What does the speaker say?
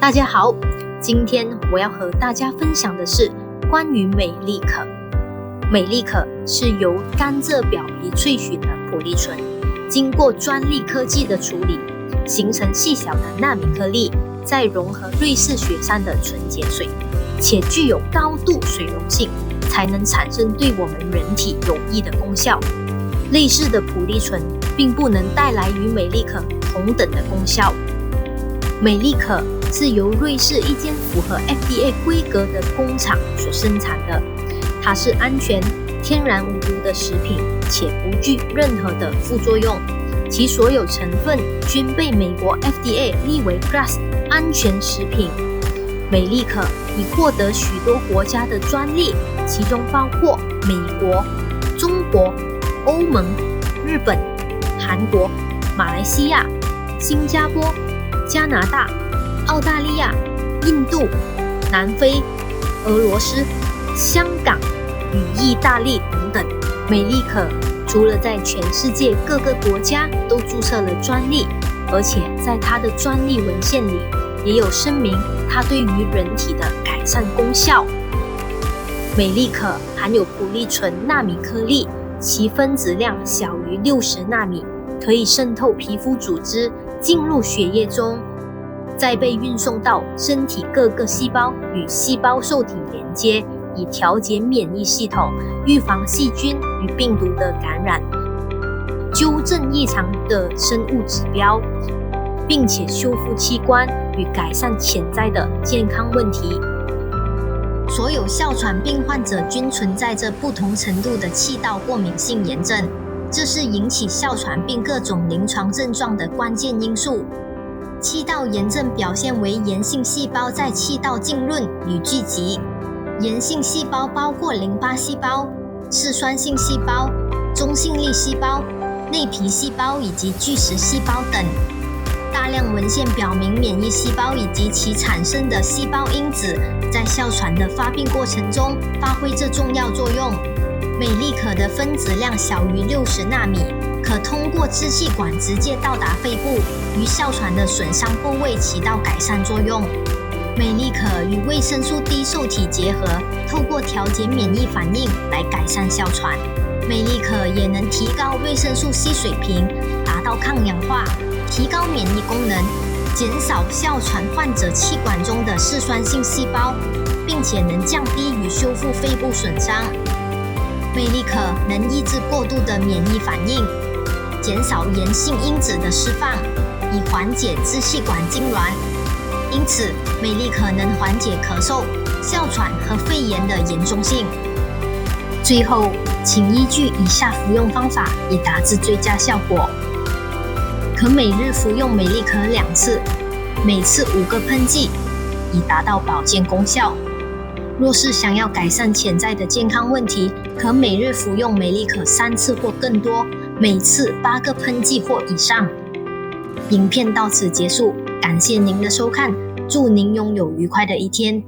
大家好，今天我要和大家分享的是关于美丽可。美丽可是由甘蔗表皮萃取的普利醇，经过专利科技的处理，形成细小的纳米颗粒，再融合瑞士雪山的纯洁水，且具有高度水溶性，才能产生对我们人体有益的功效。类似的普利醇并不能带来与美丽可同等的功效。美丽可是由瑞士一间符合 FDA 规格的工厂所生产的，它是安全、天然无毒的食品，且不具任何的副作用。其所有成分均被美国 FDA 列为 GRAS 安全食品。美丽可已获得许多国家的专利，其中包括美国、中国、欧盟、日本、韩国、马来西亚、新加坡、加拿大、澳大利亚、印度、南非、俄罗斯、香港与意大利等等。美丽可除了在全世界各个国家都注册了专利，而且在它的专利文献里也有声明它对于人体的改善功效。美丽可含有普利醇纳米颗粒，其分子量小于60纳米，可以渗透皮肤组织，进入血液中，再被运送到身体各个细胞与细胞受体连接，以调节免疫系统，预防细菌与病毒的感染，纠正异常的生物指标，并且修复器官与改善潜在的健康问题。所有哮喘病患者均存在着不同程度的气道过敏性炎症，这是引起哮喘病各种临床症状的关键因素。气道炎症表现为炎性细胞在气道浸润与聚集。炎性细胞包括淋巴细胞、嗜酸性细胞、中性粒细胞、内皮细胞以及巨噬细胞等。大量文献表明，免疫细胞以及其产生的细胞因子在哮喘的发病过程中发挥着重要作用。美丽可的分子量小于60纳米，可通过支气管直接到达肺部，与哮喘的损伤部位起到改善作用。美丽可与维生素 D 受体结合，透过调节免疫反应来改善哮喘。美丽可也能提高维生素 C 水平，达到抗氧化，提高免疫功能，减少哮喘患者气管中的嗜酸性细胞，并且能降低与修复肺部损伤。美丽可能抑制过度的免疫反应，减少炎性因子的释放，以缓解支气管痉挛。因此，美丽可能缓解咳嗽、哮喘和肺炎的严重性。最后，请依据以下服用方法以达至最佳效果。可每日服用美丽可2次，每次5个喷剂，以达到保健功效。若是想要改善潜在的健康问题，可每日服用美丽可3次或更多，每次8个喷剂或以上。影片到此结束，感谢您的收看，祝您拥有愉快的一天。